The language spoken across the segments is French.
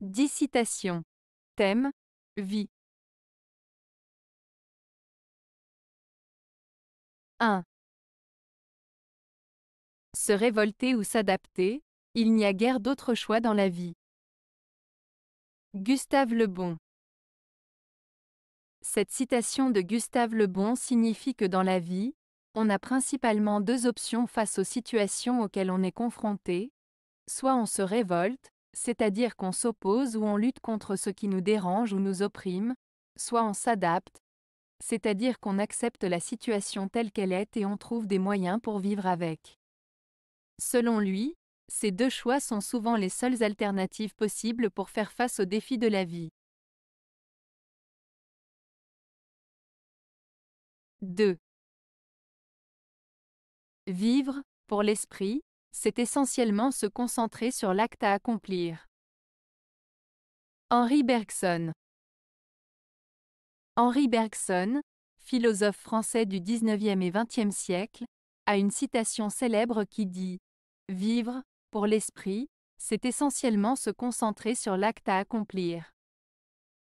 10 citations. Thème: vie. 1. Se révolter ou s'adapter, il n'y a guère d'autre choix dans la vie. Gustave Le Bon. Cette citation de Gustave Le Bon signifie que dans la vie, on a principalement deux options face aux situations auxquelles on est confronté. Soit on se révolte, c'est-à-dire qu'on s'oppose ou on lutte contre ce qui nous dérange ou nous opprime, soit on s'adapte, c'est-à-dire qu'on accepte la situation telle qu'elle est et on trouve des moyens pour vivre avec. Selon lui, ces deux choix sont souvent les seules alternatives possibles pour faire face aux défis de la vie. 2. Vivre, pour l'esprit, c'est essentiellement se concentrer sur l'acte à accomplir. Henri Bergson. Henri Bergson, philosophe français du XIXe et XXe siècle, a une citation célèbre qui dit « Vivre, pour l'esprit, c'est essentiellement se concentrer sur l'acte à accomplir ».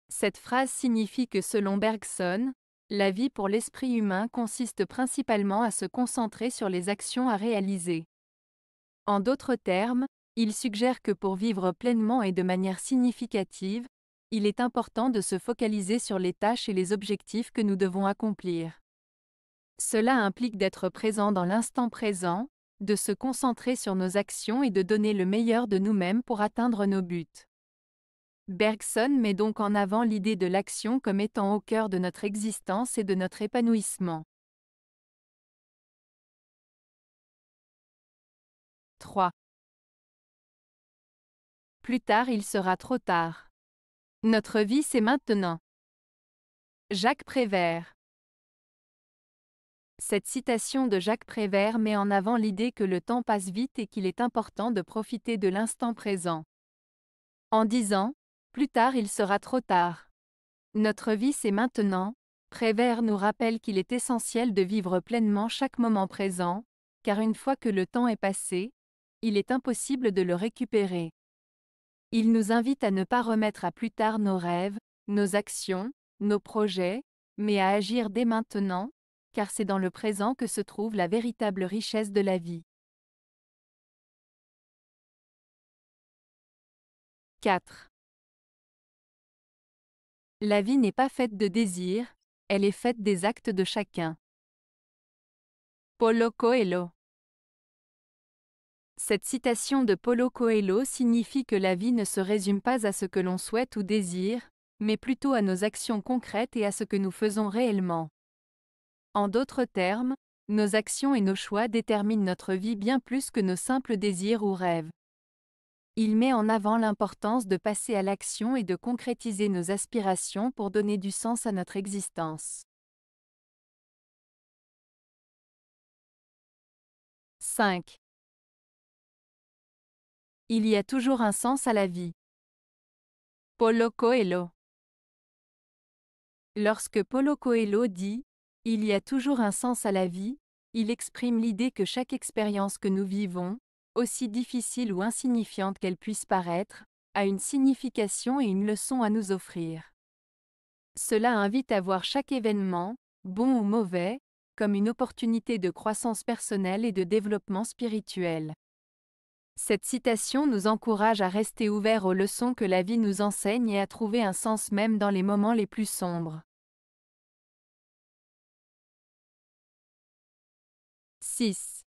Cette phrase signifie que selon Bergson, la vie pour l'esprit humain consiste principalement à se concentrer sur les actions à réaliser. En d'autres termes, il suggère que pour vivre pleinement et de manière significative, il est important de se focaliser sur les tâches et les objectifs que nous devons accomplir. Cela implique d'être présent dans l'instant présent, de se concentrer sur nos actions et de donner le meilleur de nous-mêmes pour atteindre nos buts. Bergson met donc en avant l'idée de l'action comme étant au cœur de notre existence et de notre épanouissement. 3. Plus tard il sera trop tard. Notre vie c'est maintenant. Jacques Prévert. Cette citation de Jacques Prévert met en avant l'idée que le temps passe vite et qu'il est important de profiter de l'instant présent. En disant « Plus tard il sera trop tard. Notre vie c'est maintenant », Prévert nous rappelle qu'il est essentiel de vivre pleinement chaque moment présent, car une fois que le temps est passé, il est impossible de le récupérer. Il nous invite à ne pas remettre à plus tard nos rêves, nos actions, nos projets, mais à agir dès maintenant, car c'est dans le présent que se trouve la véritable richesse de la vie. 4. La vie n'est pas faite de désirs, elle est faite des actes de chacun. Paulo Coelho. Cette citation de Paulo Coelho signifie que la vie ne se résume pas à ce que l'on souhaite ou désire, mais plutôt à nos actions concrètes et à ce que nous faisons réellement. En d'autres termes, nos actions et nos choix déterminent notre vie bien plus que nos simples désirs ou rêves. Il met en avant l'importance de passer à l'action et de concrétiser nos aspirations pour donner du sens à notre existence. 5. Il y a toujours un sens à la vie. Paulo Coelho. Lorsque Paulo Coelho dit « Il y a toujours un sens à la vie », il exprime l'idée que chaque expérience que nous vivons, aussi difficile ou insignifiante qu'elle puisse paraître, a une signification et une leçon à nous offrir. Cela invite à voir chaque événement, bon ou mauvais, comme une opportunité de croissance personnelle et de développement spirituel. Cette citation nous encourage à rester ouverts aux leçons que la vie nous enseigne et à trouver un sens même dans les moments les plus sombres. 6.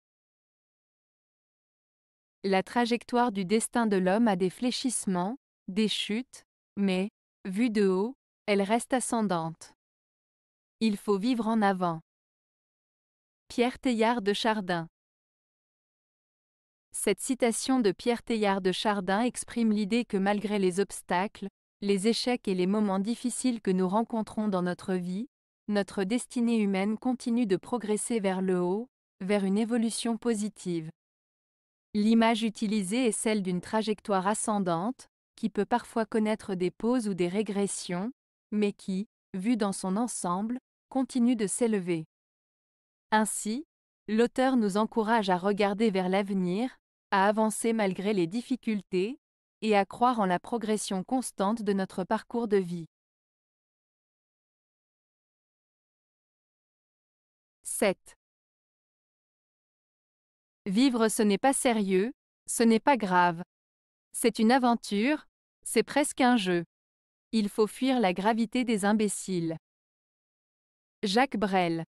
La trajectoire du destin de l'homme a des fléchissements, des chutes, mais, vue de haut, elle reste ascendante. Il faut vivre en avant. Pierre Teilhard de Chardin. Cette citation de Pierre Teilhard de Chardin exprime l'idée que malgré les obstacles, les échecs et les moments difficiles que nous rencontrons dans notre vie, notre destinée humaine continue de progresser vers le haut, vers une évolution positive. L'image utilisée est celle d'une trajectoire ascendante, qui peut parfois connaître des pauses ou des régressions, mais qui, vue dans son ensemble, continue de s'élever. Ainsi, l'auteur nous encourage à regarder vers l'avenir, à avancer malgré les difficultés, et à croire en la progression constante de notre parcours de vie. 7. Vivre, ce n'est pas sérieux, ce n'est pas grave. C'est une aventure, c'est presque un jeu. Il faut fuir la gravité des imbéciles. Jacques Brel.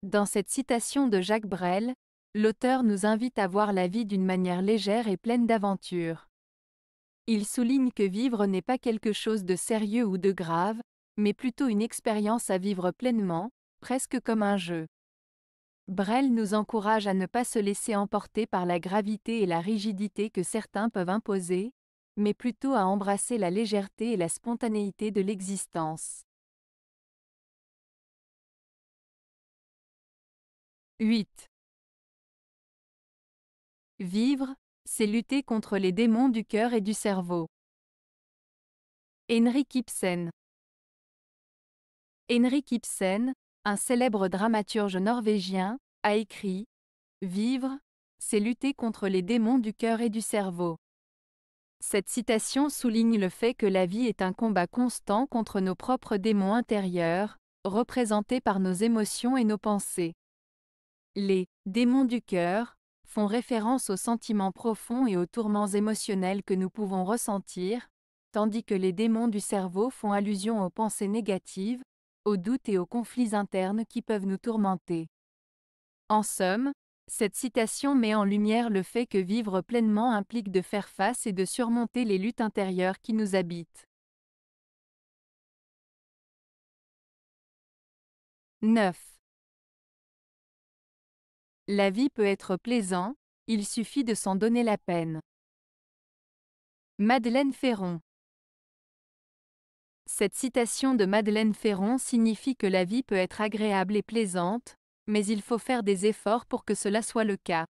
Dans cette citation de Jacques Brel, l'auteur nous invite à voir la vie d'une manière légère et pleine d'aventures. Il souligne que vivre n'est pas quelque chose de sérieux ou de grave, mais plutôt une expérience à vivre pleinement, presque comme un jeu. Brel nous encourage à ne pas se laisser emporter par la gravité et la rigidité que certains peuvent imposer, mais plutôt à embrasser la légèreté et la spontanéité de l'existence. 8. Vivre, c'est lutter contre les démons du cœur et du cerveau. Henrik Ibsen. Henrik Ibsen, un célèbre dramaturge norvégien, a écrit « Vivre, c'est lutter contre les démons du cœur et du cerveau ». Cette citation souligne le fait que la vie est un combat constant contre nos propres démons intérieurs, représentés par nos émotions et nos pensées. Les « démons du cœur » font référence aux sentiments profonds et aux tourments émotionnels que nous pouvons ressentir, tandis que les démons du cerveau font allusion aux pensées négatives, aux doutes et aux conflits internes qui peuvent nous tourmenter. En somme, cette citation met en lumière le fait que vivre pleinement implique de faire face et de surmonter les luttes intérieures qui nous habitent. 9. La vie peut être plaisante, il suffit de s'en donner la peine. Madeleine Ferron. Cette citation de Madeleine Ferron signifie que la vie peut être agréable et plaisante, mais il faut faire des efforts pour que cela soit le cas.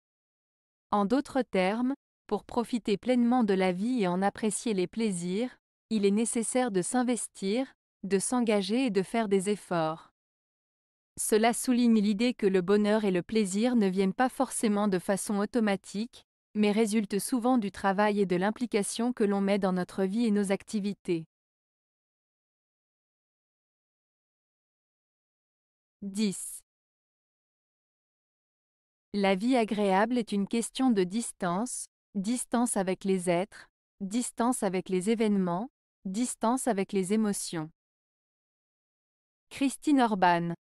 En d'autres termes, pour profiter pleinement de la vie et en apprécier les plaisirs, il est nécessaire de s'investir, de s'engager et de faire des efforts. Cela souligne l'idée que le bonheur et le plaisir ne viennent pas forcément de façon automatique, mais résultent souvent du travail et de l'implication que l'on met dans notre vie et nos activités. 10. La vie agréable est une question de distance, distance avec les êtres, distance avec les événements, distance avec les émotions. Christine Orban.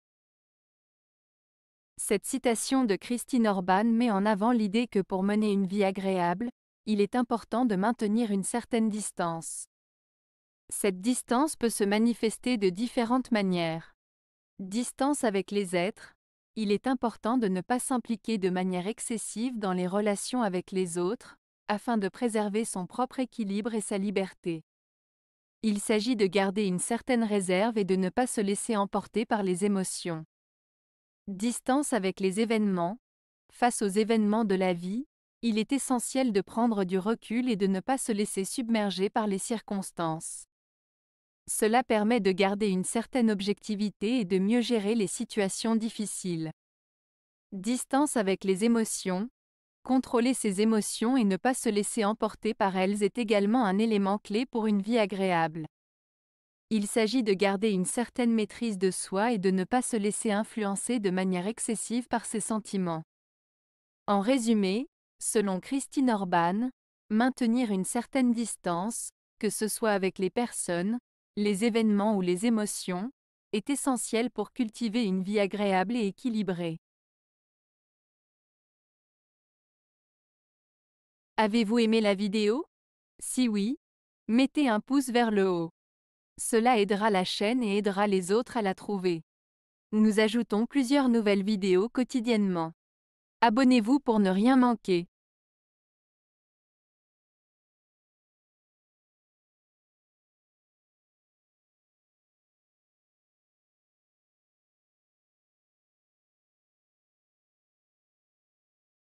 Cette citation de Christine Orban met en avant l'idée que pour mener une vie agréable, il est important de maintenir une certaine distance. Cette distance peut se manifester de différentes manières. Distance avec les êtres. Il est important de ne pas s'impliquer de manière excessive dans les relations avec les autres, afin de préserver son propre équilibre et sa liberté. Il s'agit de garder une certaine réserve et de ne pas se laisser emporter par les émotions. Distance avec les événements. Face aux événements de la vie, il est essentiel de prendre du recul et de ne pas se laisser submerger par les circonstances. Cela permet de garder une certaine objectivité et de mieux gérer les situations difficiles. Distance avec les émotions. Contrôler ses émotions et ne pas se laisser emporter par elles est également un élément clé pour une vie agréable. Il s'agit de garder une certaine maîtrise de soi et de ne pas se laisser influencer de manière excessive par ses sentiments. En résumé, selon Christine Orban, maintenir une certaine distance, que ce soit avec les personnes, les événements ou les émotions, est essentiel pour cultiver une vie agréable et équilibrée. Avez-vous aimé la vidéo? Si oui, mettez un pouce vers le haut. Cela aidera la chaîne et aidera les autres à la trouver. Nous ajoutons plusieurs nouvelles vidéos quotidiennement. Abonnez-vous pour ne rien manquer.